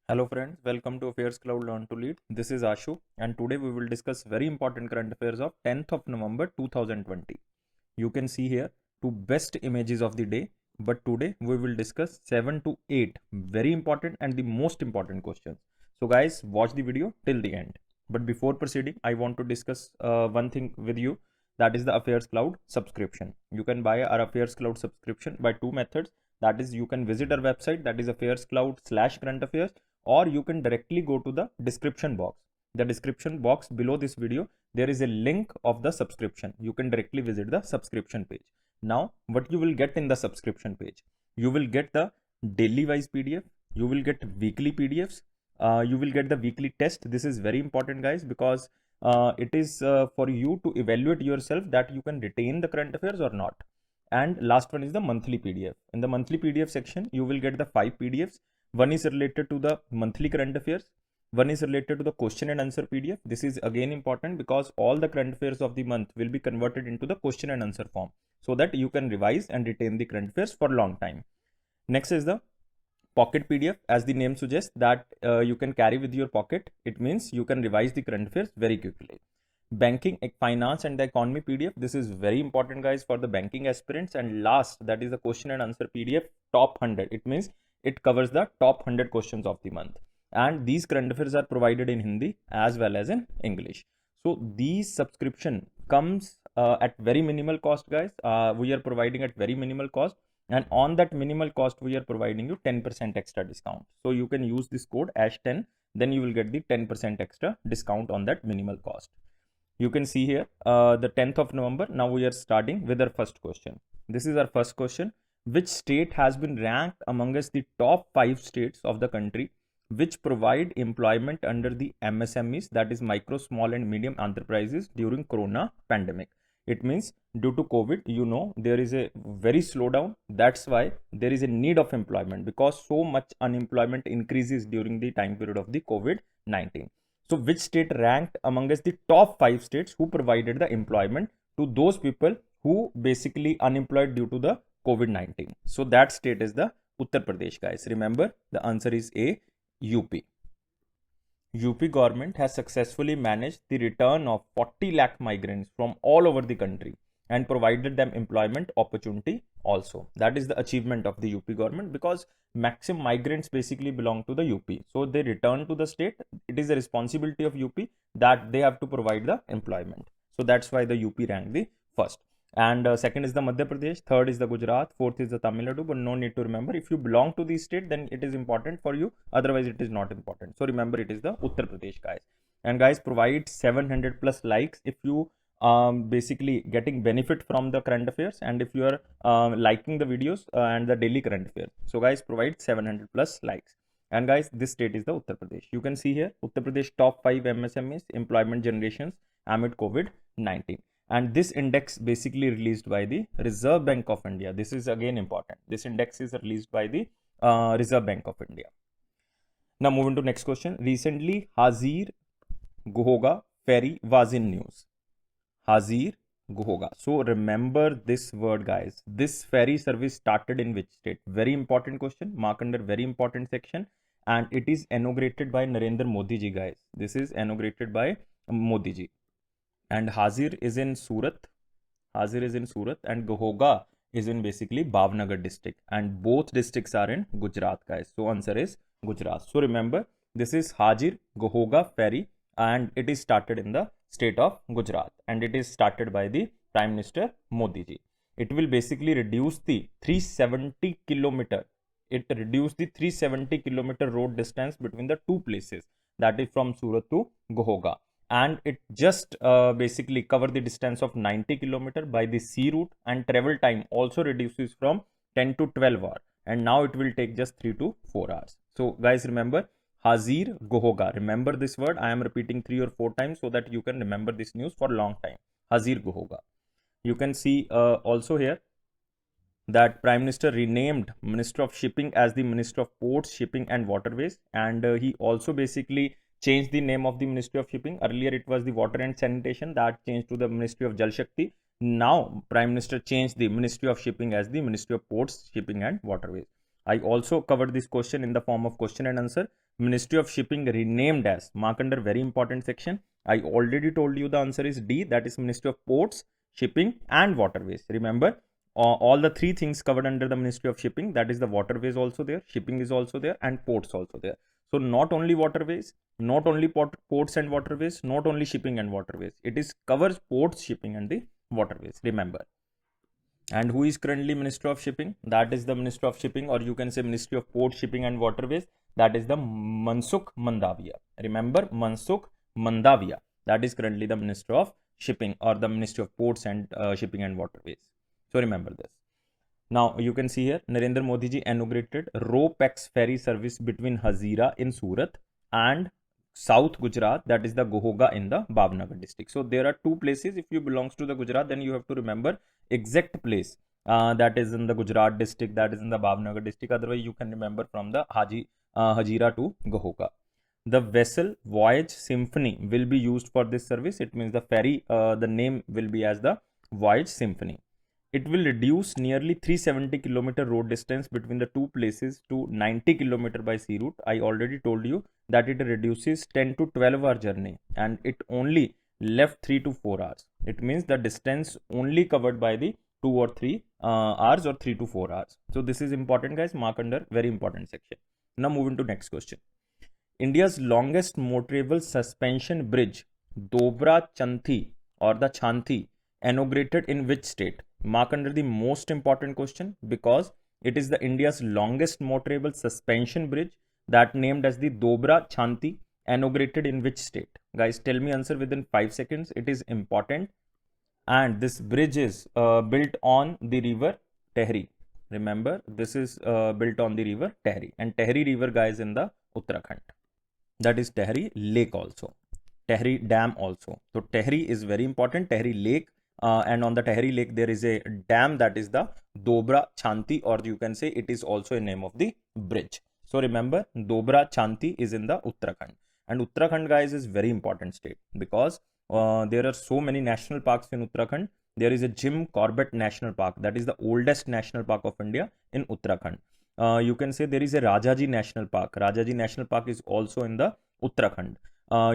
Hello friends, welcome to Affairs Cloud Learn to Lead. This is Ashu and today we will discuss very important current affairs of 10th of November 2020. You can see here two best images of the day, but today we will discuss 7 to 8 very important and the most important questions. So guys, watch the video till the end. But before proceeding, I want to discuss one thing with you, that is the Affairs Cloud subscription. You can buy our Affairs Cloud subscription by two methods. That is, you can visit our website, that is affairscloud/current affairs, or you can directly go to the description box. The description box below this video, there is a link of the subscription. You can directly visit the subscription page. Now, what you will get in the subscription page? You will get the daily wise PDF. You will get weekly PDFs. You will get the weekly test. This is very important, guys, because it is for you to evaluate yourself that you can retain the current affairs or not. And last one is the monthly PDF. In the monthly PDF section, you will get the 5 PDFs. One is related to the monthly current affairs. One is related to the question and answer PDF. This is again important because all the current affairs of the month will be converted into the question and answer form so that you can revise and retain the current affairs for a long time. Next is the pocket PDF. As the name suggests that you can carry with your pocket. It means you can revise the current affairs very quickly. Banking, finance and the economy PDF. This is very important, guys, for the banking aspirants. And last, that is the question and answer PDF top 100. It means it covers the top 100 questions of the month. And these current affairs are provided in Hindi as well as in English. So these subscription comes at very minimal cost, guys. We are providing at very minimal cost. And on that minimal cost, we are providing you 10% extra discount. So you can use this code ASH10. Then you will get the 10% extra discount on that minimal cost. You can see here the 10th of November. Now we are starting with our first question. This is our first question. Which state has been ranked amongst the top 5 states of the country which provide employment under the MSMEs, that is micro, small and medium enterprises, during corona pandemic? It means due to COVID, there is a very slowdown. That's why there is a need of employment because so much unemployment increases during the time period of the COVID-19. So which state ranked amongst the top 5 states who provided the employment to those people who basically unemployed due to the COVID-19? So that state is the Uttar Pradesh, guys. Remember, the answer is A, UP. UP government has successfully managed the return of 40 lakh migrants from all over the country and provided them employment opportunity also. That is the achievement of the UP government because maximum migrants basically belong to the UP. So they return to the state. It is the responsibility of UP that they have to provide the employment. So that's why the UP ranked the first. And second is the Madhya Pradesh, third is the Gujarat, fourth is the Tamil Nadu, but no need to remember. If you belong to the state, then it is important for you. Otherwise, it is not important. So remember, it is the Uttar Pradesh, guys. And guys, provide 700 plus likes if you basically getting benefit from the current affairs and if you are liking the videos and the daily current affairs. So guys, provide 700 plus likes. And guys, this state is the Uttar Pradesh. You can see here Uttar Pradesh top 5 MSMEs employment generations amid COVID-19. And this index basically released by the Reserve Bank of India. This is again important. This index is released by the Reserve Bank of India. Now moving to next question. Recently, Hazir Guhoga ferry was in news. Hazir Guhoga. So remember this word, guys. This ferry service started in which state? Very important question. Mark under very important section. And it is inaugurated by Narendra Modi ji, guys. This is inaugurated by Modi ji. And Hazir is in Surat. Hazir is in Surat and Guhoga is in basically Bhavnagar district. And both districts are in Gujarat, guys. So answer is Gujarat. So remember, this is Hazir Guhoga ferry and it is started in the state of Gujarat and it is started by the Prime Minister Modi ji. It will basically reduce the 370 kilometer. It reduced the 370 kilometer road distance between the two places, that is from Surat to Guhoga. And it just basically cover the distance of 90 kilometer by the sea route, and travel time also reduces from 10 to 12 hours, and now it will take just 3 to 4 hours. So guys, remember Hazir Guhoga. Remember this word. I am repeating 3 or 4 times so that you can remember this news for a long time. Hazir Guhoga. You can see also here that Prime Minister renamed Minister of Shipping as the Minister of Ports, Shipping and Waterways, and he also basically changed the name of the Ministry of Shipping. Earlier it was the Water and Sanitation, that changed to the Ministry of Jal Shakti. Now Prime Minister changed the Ministry of Shipping as the Ministry of Ports, Shipping and Waterways. I also covered this question in the form of question and answer. Ministry of Shipping renamed as? Mark under very important section. I already told you the answer is D, that is Ministry of Ports, Shipping and Waterways. Remember, all the three things covered under the Ministry of Shipping, that is the waterways also there, shipping is also there, and ports also there. So not only waterways, not only ports and waterways, not only shipping and waterways, it is covers ports, shipping and the waterways, remember. And who is currently Minister of Shipping? That is the Minister of Shipping, or you can say Ministry of Port, Shipping and Waterways, that is the Mansukh Mandaviya. Remember, Mansukh Mandaviya, that is currently the Minister of Shipping or the Ministry of Ports and Shipping and Waterways. So remember this. Now you can see here, Narendra Modi ji inaugurated Ro-Pax ferry service between Hazira in Surat and South Gujarat, that is the Gohoga in the Bhavnagar district. So there are two places. If you belongs to the Gujarat, then you have to remember exact place that is in the Gujarat district, that is in the Bhavnagar district. Otherwise you can remember from the Hazira to Gohoga. The vessel Voyage Symphony will be used for this service. It means the ferry, the name will be as the Voyage Symphony. It will reduce nearly 370 kilometer road distance between the two places to 90 kilometer by sea route. I already told you that it reduces 10 to 12 hour journey and it only left 3 to 4 hours. It means the distance only covered by the 2 or 3 hours or 3 to 4 hours. So this is important, guys. Mark under very important section. Now moving to next question. India's longest motorable suspension bridge, Dobra Chanthi or the Chanthi, inaugurated in which state? Mark under the most important question, because it is the India's longest motorable suspension bridge that named as the Dobra Chanthi, inaugurated in which state? Guys, tell me answer within 5 seconds. It is important. And this bridge is built on the river Tehri. Remember, this is built on the river Tehri, and Tehri river, guys, in the Uttarakhand. That is Tehri Lake also, Tehri Dam also. So Tehri is very important, Tehri Lake, and on the Tehri Lake there is a dam, that is the Dobra Chanthi, or you can say it is also a name of the bridge. So remember, Dobra Chanthi is in the Uttarakhand, and Uttarakhand, guys, is very important state because there are so many national parks in Uttarakhand. There is a Jim Corbett National Park, that is the oldest national park of India in Uttarakhand. You can say there is a Rajaji National Park. Rajaji National Park is also in the Uttarakhand.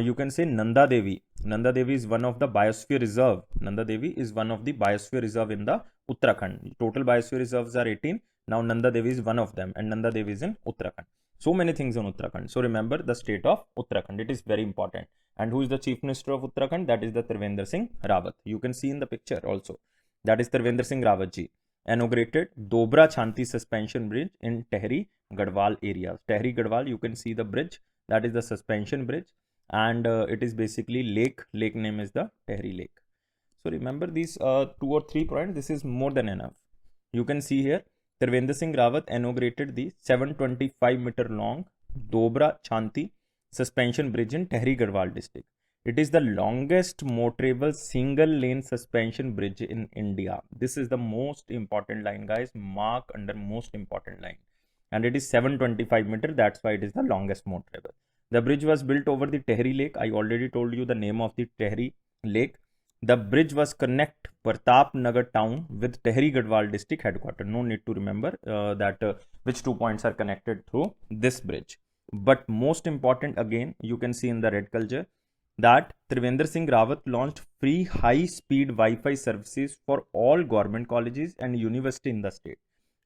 You can say Nanda Devi. Nanda Devi is one of the biosphere reserve. Nanda Devi is one of the biosphere reserve in the Uttarakhand. Total biosphere reserves are 18. Now Nanda Devi is one of them, and Nanda Devi is in Uttarakhand. So many things in Uttarakhand. So remember the state of Uttarakhand. It is very important. And who is the Chief Minister of Uttarakhand? That is the Trivendra Singh Rawat. You can see in the picture also. That is Trivendra Singh Rawat ji. Inaugurated Dobra Chanthi suspension bridge in Tehri Garhwal area. Tehri Garhwal, you can see the bridge, that is the suspension bridge, and it is basically lake name is the Tehri Lake. So remember these 2 or 3 points. This is more than enough. You can see here Trivendra Singh Rawat inaugurated the 725 meter long Dobra Chanthi suspension bridge in Tehri Garhwal district. It is the longest motorable single lane suspension bridge in India. This is the most important line, guys. Mark under most important line. And it is 725 meter. That's why it is the longest motorable. The bridge was built over the Tehri Lake. I already told you the name of the Tehri Lake. The bridge was connect Pratap Nagar town with Tehri Garhwal district headquarters. No need to remember which 2 points are connected through this bridge. But most important, again, you can see in the red culture, that Trivendra Singh Rawat launched free high-speed Wi-Fi services for all government colleges and university in the state.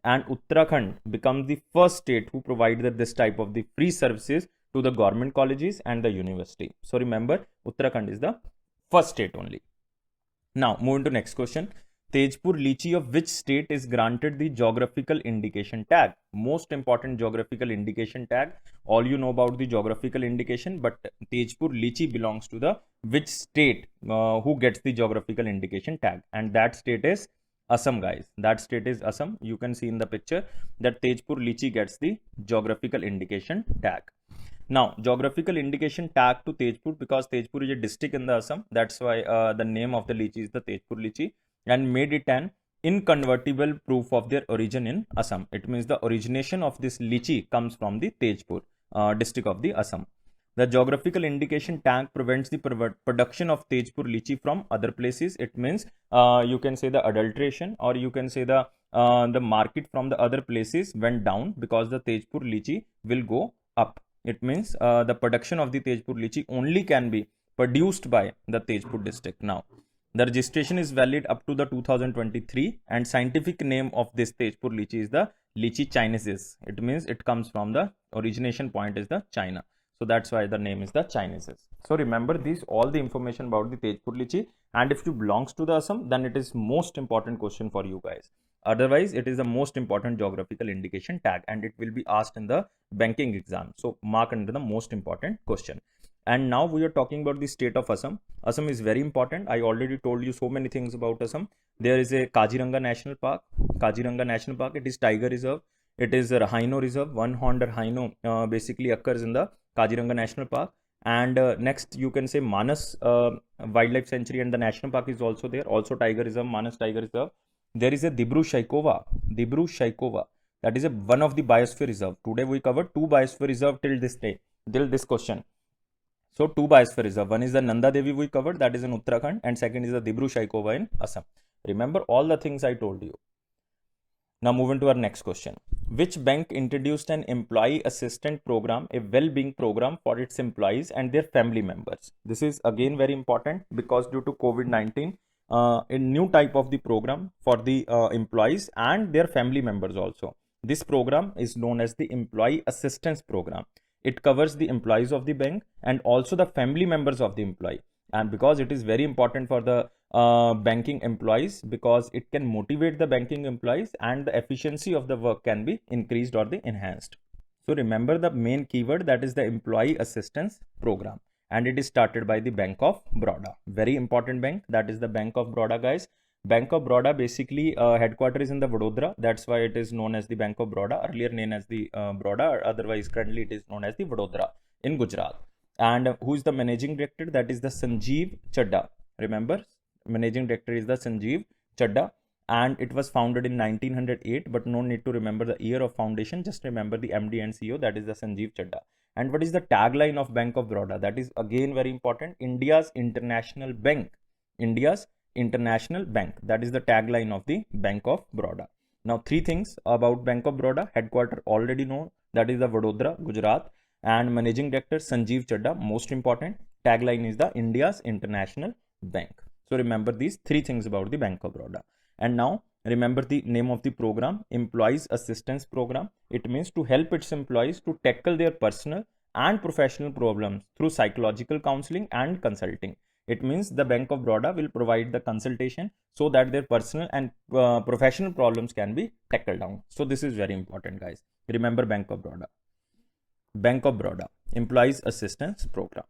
And Uttarakhand becomes the first state who provided this type of the free services to the government colleges and the university. So remember, Uttarakhand is the first state only. Now, moving to next question. Tejpur lychee of which state is granted the geographical indication tag? Most important geographical indication tag. All you know about the geographical indication, but Tejpur lychee belongs to the which state who gets the geographical indication tag? And that state is Assam, guys. That state is Assam. You can see in the picture that Tejpur lychee gets the geographical indication tag. Now, geographical indication tag to Tejpur, because Tejpur is a district in the Assam. That's why the name of the lychee is the Tejpur lychee, and made it an inconvertible proof of their origin in Assam. It means the origination of this lychee comes from the Tejpur district of the Assam. The geographical indication tag prevents the production of Tejpur lychee from other places. It means you can say the adulteration, or you can say the market from the other places went down, because the Tejpur lychee will go up It means the production of the Tezpur lychee only can be produced by the Tezpur district. Now, the registration is valid up to the 2023, and scientific name of this Tezpur lychee is the lychee chinesis. It means it comes from the origination point is the China. So that's why the name is the chinesis. So remember this, all the information about the Tezpur lychee, and if you belongs to the Assam, then it is most important question for you guys. Otherwise, it is the most important geographical indication tag, and it will be asked in the banking exam. So mark under the most important question. And now we are talking about the state of Assam. Assam is very important. I already told you so many things about Assam. There is a Kaziranga National Park. Kaziranga National Park, it is tiger reserve. It is a rhino reserve. One-horned rhino basically occurs in the Kaziranga National Park. And next you can say Manas Wildlife Sanctuary and the National Park is also there. Also tiger reserve, Manas Tiger Reserve. There is a Dibru-Shaikova. Dibru-Shaikova. That is a one of the biosphere reserve. Today we covered 2 biosphere reserve till this day, till this question. So 2 biosphere reserve. One is the Nanda Devi we covered, that is in Uttarakhand, and second is the Dibru-Shaikova in Assam. Remember all the things I told you. Now moving to our next question. Which bank introduced an employee assistant program, a well-being program for its employees and their family members? This is again very important because due to COVID-19, a new type of the program for the employees and their family members also. This program is known as the Employee Assistance Program. It covers the employees of the bank and also the family members of the employee. And because it is very important for the banking employees, because it can motivate the banking employees and the efficiency of the work can be increased or the enhanced. So remember the main keyword, that is the Employee Assistance Program, and it is started by the Bank of Baroda. Very important bank, that is the Bank of Baroda, guys. Bank of Baroda basically headquarters is in the Vadodara. That's why it is known as the Bank of Baroda, earlier known as the Baroda, otherwise currently it is known as the Vadodara in Gujarat. And who is the managing director? That is the Sanjeev Chadha. Remember, managing director is the Sanjeev Chadha, and it was founded in 1908, but no need to remember the year of foundation, just remember the MD and CEO, that is the Sanjeev Chadha. And what is the tagline of Bank of Baroda? That is again very important, India's International Bank. India's International Bank, that is the tagline of the Bank of Baroda. Now 3 things about Bank of Baroda. Headquarter already known, that is the Vadodara, Gujarat, and managing director Sanjeev Chadha, most important. Tagline is the India's International Bank. So remember these 3 things about the Bank of Baroda. And now remember the name of the program, Employees Assistance Program. It means to help its employees to tackle their personal and professional problems through psychological counseling and consulting. It means the Bank of Baroda will provide the consultation so that their personal and professional problems can be tackled down. So this is very important, guys. Remember Bank of Baroda. Bank of Baroda, Employees Assistance Program.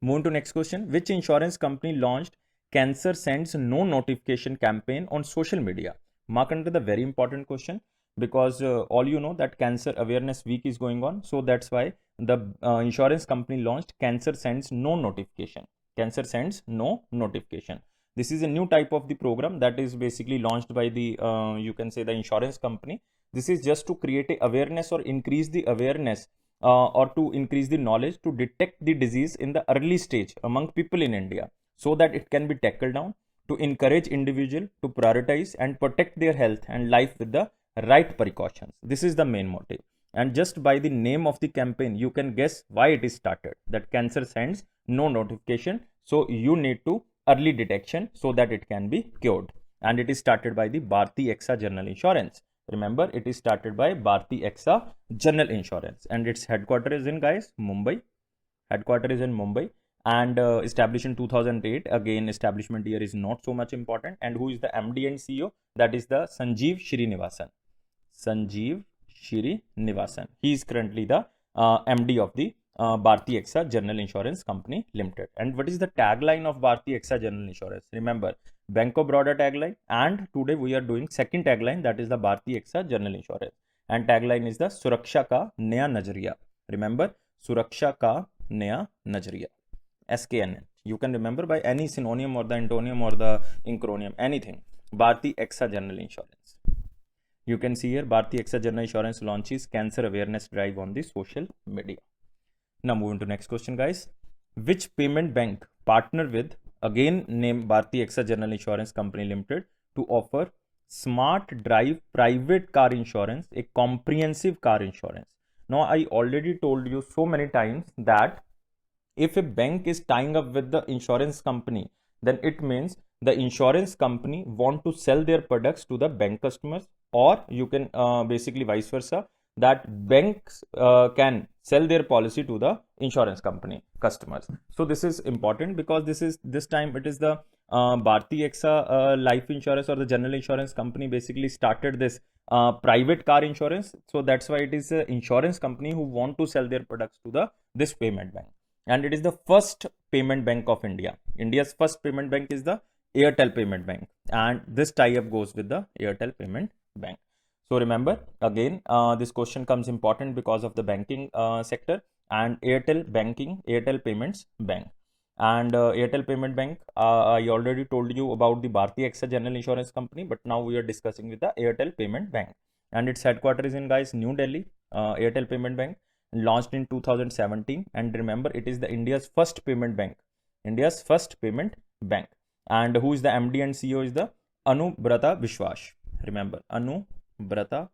Moving to next question. Which insurance company launched Cancer Sends No Notification campaign on social media? Mark under the very important question, because all you know that Cancer Awareness Week is going on. So that's why the insurance company launched Cancer Sends No Notification. Cancer Sends No Notification. This is a new type of the program that is basically launched by the, you can say, the insurance company. This is just to create a awareness or increase the awareness or to increase the knowledge to detect the disease in the early stage among people in India, so that it can be tackled down, to encourage individual to prioritize and protect their health and life with the right precautions. This is the main motive. And just by the name of the campaign, you can guess why it is started, that Cancer Sends No Notification. So you need to early detection so that it can be cured. And it is started by the Bharti AXA General Insurance. Remember, it is started by Bharti AXA General Insurance, and its headquarters is in, guys, Mumbai. Headquarters is in Mumbai, and established in 2008. Again, establishment year is not so much important. And who is the MD and CEO? That is the Sanjeev Srinivasan. Sanjeev Srinivasan. He is currently the MD of the Bharti AXA General Insurance Company Limited. And what is the tagline of Bharti AXA General Insurance? Remember, Bank of Baroda tagline, and today we are doing second tagline, that is the Bharti AXA General Insurance, and tagline is the Suraksha Ka Naya Nazariya. Remember, Suraksha Ka Naya Nazariya, SKNN. You can remember by any synonym or the antonym or the acronym, anything. Bharti AXA General Insurance. You can see here Bharti AXA General Insurance launches cancer awareness drive on the social media. Now moving to next question, guys. Which payment bank partner with, again name Bharti AXA General Insurance Company Limited, to offer Smart Drive private car insurance, a comprehensive car insurance? Now I already told you so many times that if a bank is tying up with the insurance company, then it means the insurance company want to sell their products to the bank customers, or you can basically vice versa, that banks can sell their policy to the insurance company customers. So this is important because this time it is the Bharti AXA life insurance or the general insurance company basically started this private car insurance. So that's why it is an insurance company who want to sell their products to this payment bank. And it is the first payment bank of India. India's first payment bank is the Airtel Payment Bank, and this tie-up goes with the Airtel Payment Bank. So remember, again, this question comes important because of the banking sector, and Airtel Banking, Airtel Payments Bank. And Airtel Payment Bank, I already told you about the Bharti AXA General Insurance Company, but now we are discussing with the Airtel Payment Bank. And its headquarters is in, guys, New Delhi. Airtel Payment Bank launched in 2017, and remember, it is the India's first payment bank. India's first payment bank. And who is the MD and CEO is the Anubrata Vishwas. Remember, Anubrata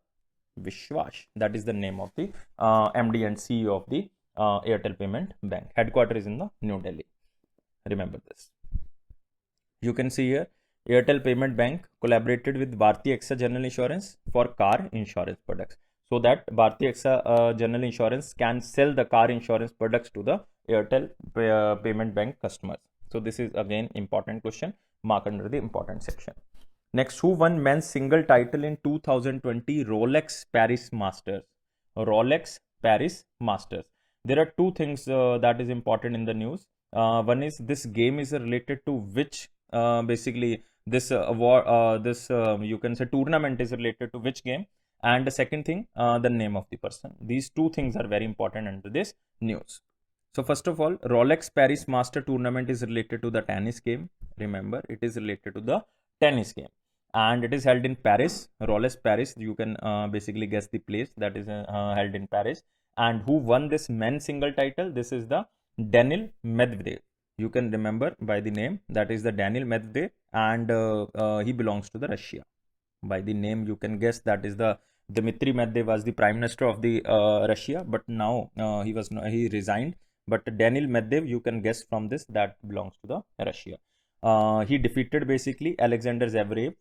Vishwas. That is the name of the MD and CEO of the Airtel Payment Bank. Headquarters is in the New Delhi. Remember this. You can see here, Airtel Payment Bank collaborated with Bharti AXA General Insurance for car insurance products, so that Bharti AXA General Insurance can sell the car insurance products to the Airtel Payment Bank customers. So this is again important question, mark under the important section. Next, who won men's single title in 2020 Rolex Paris Masters? Rolex Paris Masters. There are two things that is important in the news. One is this game is related to which basically this award, you can say tournament is related to which game, and the second thing, the name of the person. These two things are very important under this news. So first of all, Rolex Paris Master Tournament is related to the tennis game. Remember, it is related to the tennis game, and it is held in Paris. Rolex Paris, you can basically guess the place that is held in Paris. And who won this men's single title? This is the Daniil Medvedev. You can remember by the name, that is the Daniil Medvedev, and he belongs to the Russia. By the name, you can guess that is the Dmitry Medvedev was the prime minister of the Russia, but now he resigned. But Daniil Medvedev, you can guess from this, that belongs to the Russia. He defeated basically Alexander Zverev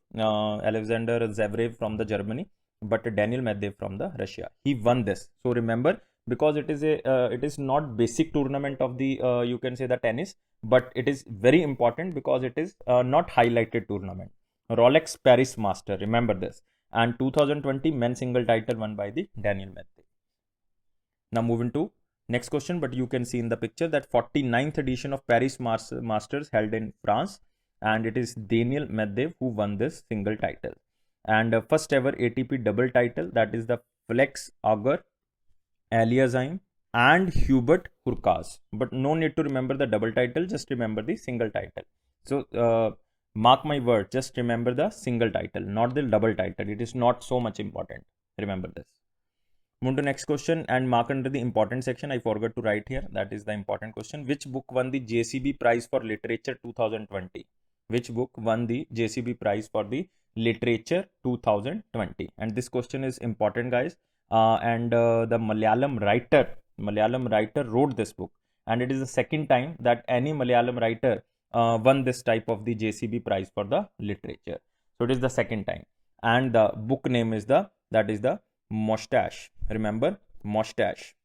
from the Germany, but Daniil Medvedev from the Russia. He won this. So remember, because it is not basic tournament of the you can say the tennis, but it is very important because it is not highlighted tournament. Rolex Paris Master, remember this. And 2020 men's single title won by the Daniil Medvedev. Now moving to next question, but you can see in the picture that 49th edition of Paris Masters held in France, and it is Daniil Medvedev who won this single title. And first ever ATP double title, that is the Felix Auger Aliassime and Hubert Hurkacz. But no need to remember the double title, just remember the single title. So mark my word, just remember the single title, not the double title. It is not so much important. Remember this. Move to next question and mark under the important section. I forgot to write here. That is the important question. Which book won the JCB Prize for Literature 2020? Which book won the JCB Prize for the Literature 2020? And this question is important, guys. The Malayalam writer wrote this book, and it is the second time that any Malayalam writer won this type of the JCB Prize for the literature. So it is the second time, and the book name is the Moustache. Remember, Moustache.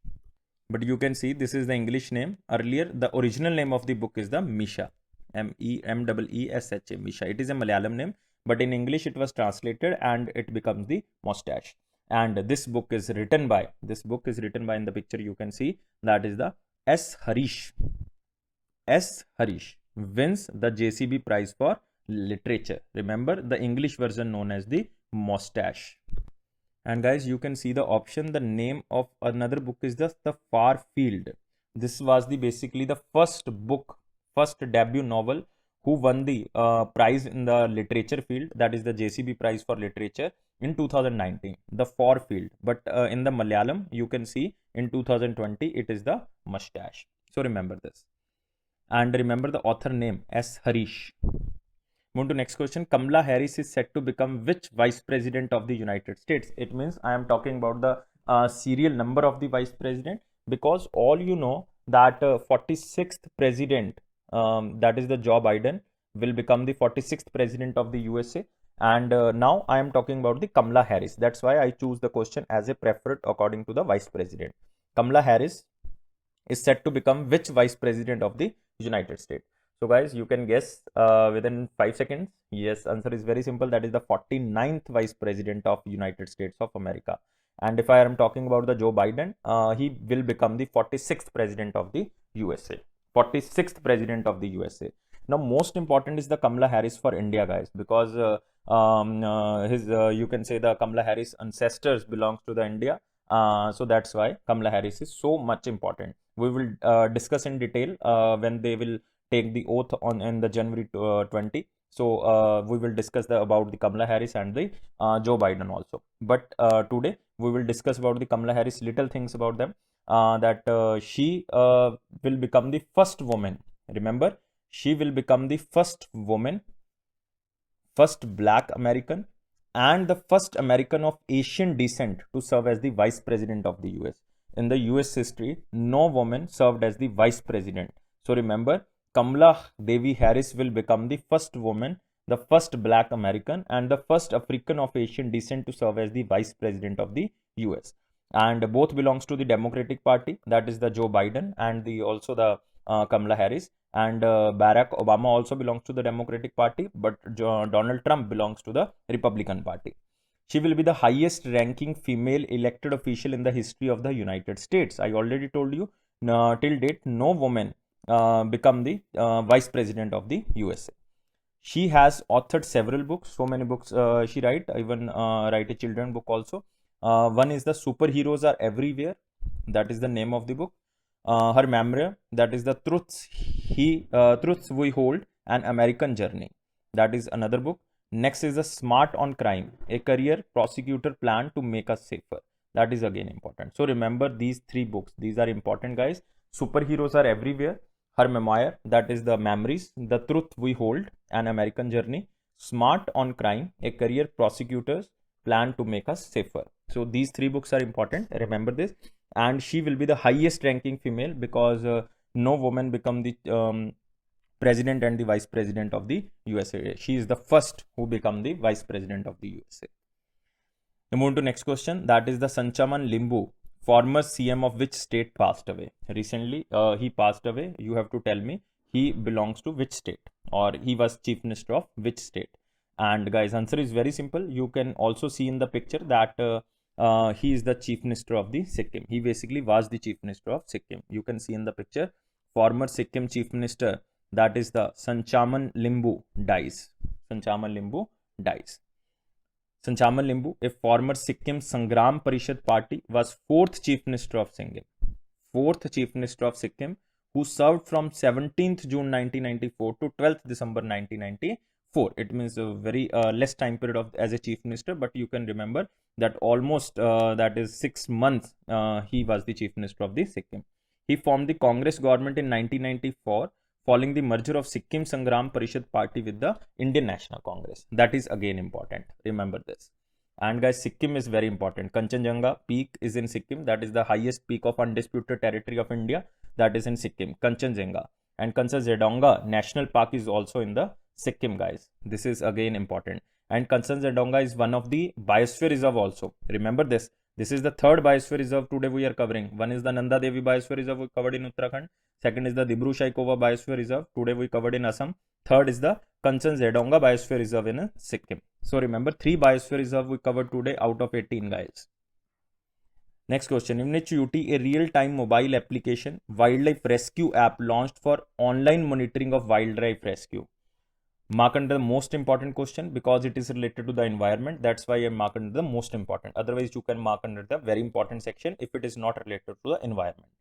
But you can see this is the English name. Earlier, the original name of the book is the Misha, Meesha, Misha. It is a Malayalam name, but in English it was translated and it becomes the Moustache. And this book is written by in the picture you can see, that is the S. Harish. S. Harish wins the JCB Prize for Literature. Remember, the English version known as the Moustache. And guys, you can see the option. The name of another book is the Far Field. This was basically the first debut novel who won the prize in the literature field, that is the JCB Prize for Literature in 2019, the Far Field. But in the Malayalam, you can see in 2020 it is the Moustache. So remember this. And remember the author name, S. Harish. Move to next question. Kamala Harris is set to become which vice president of the United States? It means I am talking about the serial number of the vice president, because all you know that 46th president, that is the Joe Biden, will become the 46th president of the USA. And now I am talking about the Kamala Harris. That's why I choose the question as a preferred according to the vice president. Kamala Harris is set to become which vice president of the United States? So guys, you can guess within 5 seconds. Yes, answer is very simple. That is the 49th vice president of United States of America. And if I am talking about the Joe Biden, he will become the 46th president of the USA. 46th president of the USA. Now, most important is the Kamala Harris for India, guys, because you can say the Kamala Harris ancestors belongs to the India. So that's why Kamala Harris is so much important. We will discuss in detail when they will take the oath on in the January 20. So we will discuss about the Kamala Harris and the Joe Biden also. But today we will discuss about the Kamala Harris, little things about them. That she will become the first woman. Remember, she will become the first woman, first Black American, and the first American of Asian descent to serve as the vice president of the US. In the US history, no woman served as the vice president. So remember, Kamala Devi Harris will become the first woman, the first Black American, and the first African of Asian descent to serve as the vice president of the US. And both belongs to the Democratic Party, that is the Joe Biden, and also the Kamala Harris. And Barack Obama also belongs to the Democratic Party, but Donald Trump belongs to the Republican Party. She will be the highest ranking female elected official in the history of the United States. I already told you, till date, no woman become the vice president of the USA. She has authored several books, so many books she write, even write a children book also. One is the Superheroes Are Everywhere, that is the name of the book. Her memoir, that is the Truths We Hold, An American Journey, that is another book. Next is the Smart on Crime, A Career Prosecutor Plan to Make Us Safer, that is again important. So remember these three books, these are important, guys. Superheroes Are Everywhere, her memoir, that is the Memories, The Truth We Hold, An American Journey, Smart on Crime, A Career Prosecutor's Plan to Make Us Safer. So these three books are important, remember this. And she will be the highest ranking female, because no woman become the president and the vice president of the USA. She is the first who become the vice president of the USA. We move to next question, that is the Sanchaman Limbu, former CM of which state, passed away recently. He passed away. You have to tell me he belongs to which state, or he was chief minister of which state. And guys, answer is very simple. You can also see in the picture that he is the chief minister of the Sikkim. He basically was the chief minister of Sikkim. You can see in the picture, former Sikkim chief minister, that is the Sanchaman Limbu, dies. Sanchaman Limbu dies. Sanchaman Limbu, a former Sikkim Sangram Parishad party, was fourth chief minister of Sikkim. Fourth chief minister of Sikkim, who served from 17th June 1994 to 12th December 1994. It means a very less time period as a chief minister, but you can remember that almost that is 6 months he was the chief minister of the Sikkim. He formed the Congress government in 1994 following the merger of Sikkim Sangram Parishad party with the Indian National Congress. That is again important, remember this. And guys, Sikkim is very important. Kanchenjunga peak is in Sikkim, that is the highest peak of undisputed territory of India, that is in Sikkim, Kanchenjunga. And Kanchenjunga National Park is also in the Sikkim, guys. This is again important. And Kanchenjunga is one of the biosphere reserve also. Remember this. This is the third biosphere reserve today we are covering. One is the Nanda Devi biosphere reserve we covered in Uttarakhand. Second is the Dibru-Saikhowa biosphere reserve. Today we covered in Assam. Third is the Kanchenjunga biosphere reserve in Sikkim. So remember, 3 biosphere reserve we covered today out of 18, guys. Next question. In which UT, a real-time mobile application wildlife rescue app launched for online monitoring of wildlife rescue? Mark under the most important question, because it is related to the environment. That's why I mark under the most important. Otherwise, you can mark under the very important section if it is not related to the environment.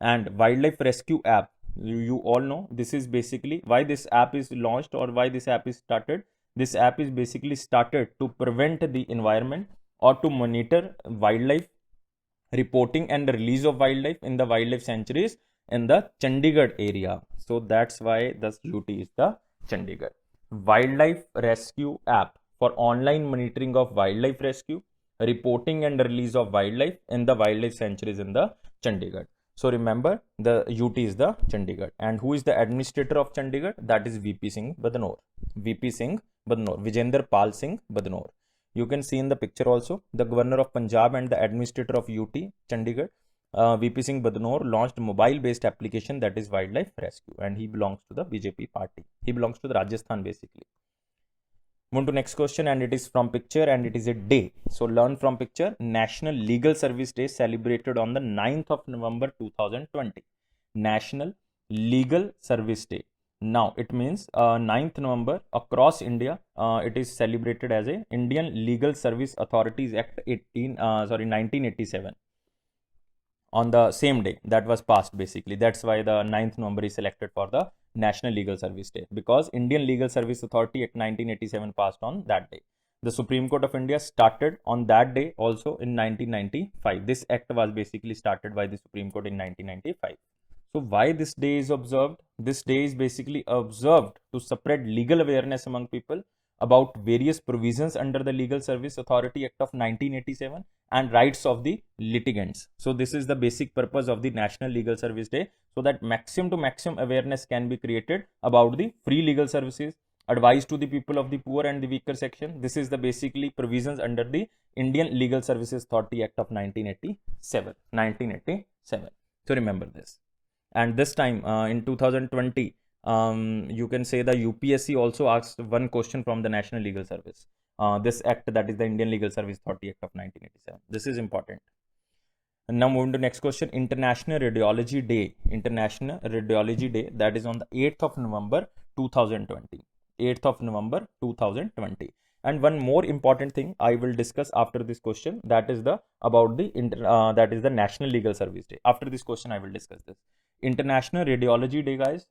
And wildlife rescue app, you all know this is basically why this app is launched or why this app is started. This app is basically started to prevent the environment or to monitor wildlife, reporting and release of wildlife in the wildlife sanctuaries in the Chandigarh area. So that's why the UT is the Chandigarh. Wildlife rescue app for online monitoring of wildlife rescue reporting and release of wildlife in the wildlife sanctuaries in the Chandigarh. So remember, the UT is the Chandigarh. And who is the administrator of Chandigarh? That is VP Singh Badnor. VP Singh Badnor. Vijender Pal Singh Badnor. You can see in the picture also, the governor of Punjab and the administrator of UT Chandigarh, VP Singh Badnor, launched mobile-based application, that is Wildlife Rescue, and he belongs to the BJP party. He belongs to the Rajasthan basically. Move to next question, and it is from picture, and it is a day. So learn from picture. National Legal Service Day celebrated on the 9th of November 2020. National Legal Service Day. Now it means 9th November across India. It is celebrated as a Indian Legal Service Authorities Act 1987. On the same day that was passed basically. That's why the 9th November is selected for the National Legal Service Day, because Indian Legal Service Authority Act 1987 passed on that day. The Supreme Court of India started on that day also in 1995. This act was basically started by the Supreme Court in 1995. So why this day is observed? This day is basically observed to spread legal awareness among people about various provisions under the Legal Service Authority Act of 1987 and rights of the litigants. So this is the basic purpose of the National Legal Service Day, so that maximum to maximum awareness can be created about the free legal services, advice to the people of the poor and the weaker section. This is the basically provisions under the Indian Legal Services Authority Act of 1987. So remember this. And this time in 2020, you can say the UPSC also asked one question from the National Legal Service. This act, that is the Indian Legal Service Authority Act of 1987. This is important. And now moving to next question. International Radiology Day. International Radiology Day, that is on the 8th of November 2020. 8th of November 2020. And one more important thing I will discuss after this question, that is the about the that is the National Legal Service Day. After this question I will discuss this. International Radiology Day, guys.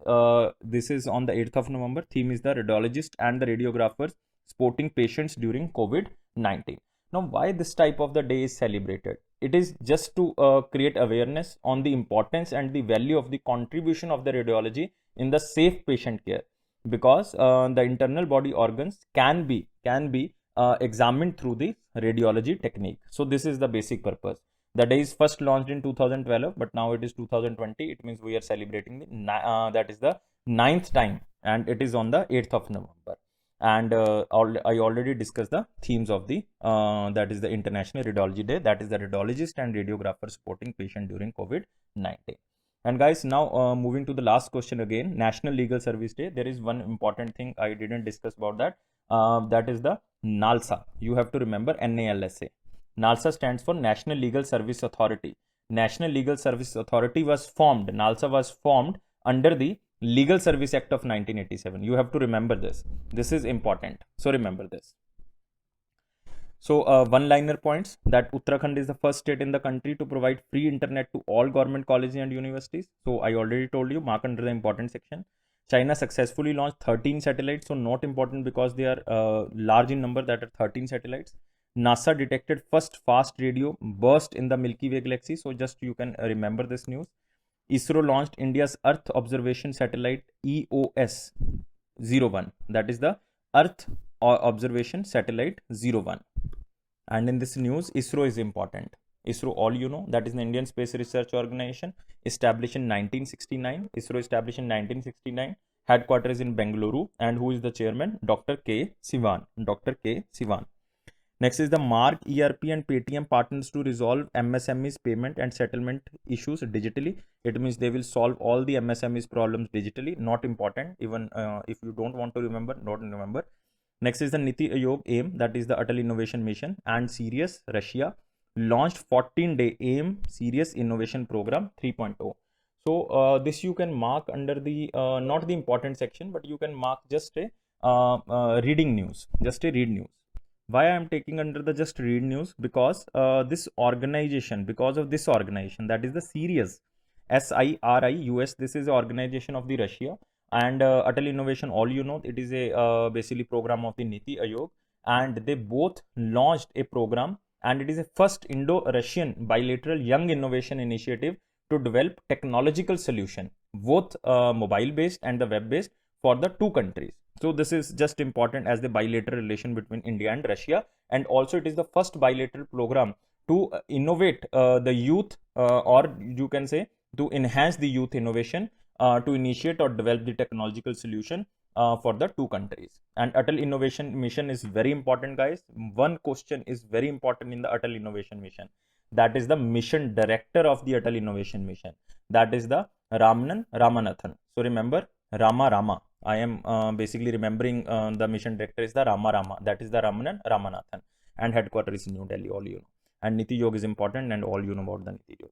This is on the 8th of November. Theme is the radiologist and the radiographers supporting patients during COVID-19. Now, why this type of the day is celebrated? It is just to create awareness on the importance and the value of the contribution of the radiology in the safe patient care, because the internal body organs can be examined through the radiology technique. So this is the basic purpose. The day is first launched in 2012, but now it is 2020. It means we are celebrating the that is the 9th time, and it is on the 8th of November. And I already discussed the themes of the that is the International Radiology Day, that is the radiologist and radiographer supporting patient during COVID-19. And guys, now moving to the last question again, National Legal Service Day. There is one important thing I didn't discuss about that. That is the NALSA. You have to remember NALSA. NALSA stands for National Legal Service Authority. National Legal Service Authority was formed. NALSA was formed under the Legal Service Act of 1987. You have to remember this. This is important. So remember this. So one-liner points, that Uttarakhand is the first state in the country to provide free internet to all government colleges and universities. So I already told you, mark under the important section. China successfully launched 13 satellites. So not important because they are large in number, that are 13 satellites. NASA detected first fast radio burst in the Milky Way galaxy. So just you can remember this news. ISRO launched India's Earth Observation Satellite EOS-01. That is the Earth Observation Satellite 01. And in this news, ISRO is important. ISRO, all you know, that is the Indian Space Research Organization, established in 1969. ISRO established in 1969. Headquarters in Bengaluru. And who is the chairman? Dr. K. Sivan. Dr. K. Sivan. Next is the Mark ERP and Paytm partners to resolve MSMEs payment and settlement issues digitally. It means they will solve all the MSMEs problems digitally. Not important. Even if you don't want to remember, don't remember. Next is the Niti Aayog AIM, that is the Atal Innovation Mission, and Sirius, Russia, launched 14-day AIM Serious Innovation Program 3.0. So this you can mark under the not the important section, but you can mark just a reading news, just a read news. Why I am taking under the just read news? Because this organization, because of this organization, that is the Sirius, SIRIUS, this is the organization of the Russia, and Atal Innovation, all you know, it is a basically program of the Niti Aayog, and they both launched a program, and it is a first Indo-Russian bilateral young innovation initiative to develop technological solution, both mobile based and the web based, for the two countries. So this is just important as the bilateral relation between India and Russia, and also it is the first bilateral program to innovate the youth, or you can say to enhance the youth innovation, to initiate or develop the technological solution for the two countries. And Atal Innovation Mission is very important, guys. One question is very important in the Atal Innovation Mission. That is the mission director of the Atal Innovation Mission. That is the Ramanan Ramanathan. So remember, Rama. I am basically remembering the mission director is the Rama. That is the Ramanan Ramanathan. And headquarters is in New Delhi, all you know. And Niti Yog is important, and all you know about the Niti Yog.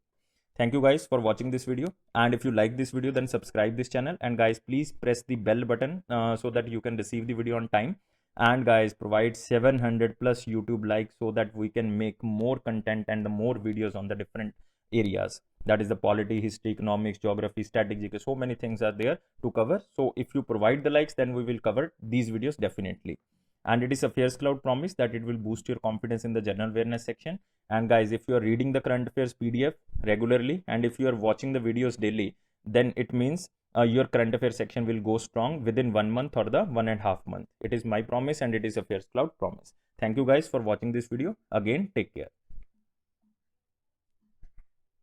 Thank you guys for watching this video, and if you like this video, then subscribe this channel, and guys, please press the bell button so that you can receive the video on time. And guys, provide 700 plus YouTube likes so that we can make more content and the more videos on the different areas. That is the polity, history, economics, geography, statistics. So many things are there to cover. So if you provide the likes, then we will cover these videos definitely. And it is Affairs Cloud promise that it will boost your confidence in the general awareness section. And guys, if you are reading the current affairs PDF regularly, and if you are watching the videos daily, then it means your current affairs section will go strong within 1 month or the 1.5 month. It is my promise, and it is Affairs Cloud promise. Thank you guys for watching this video. Again, take care.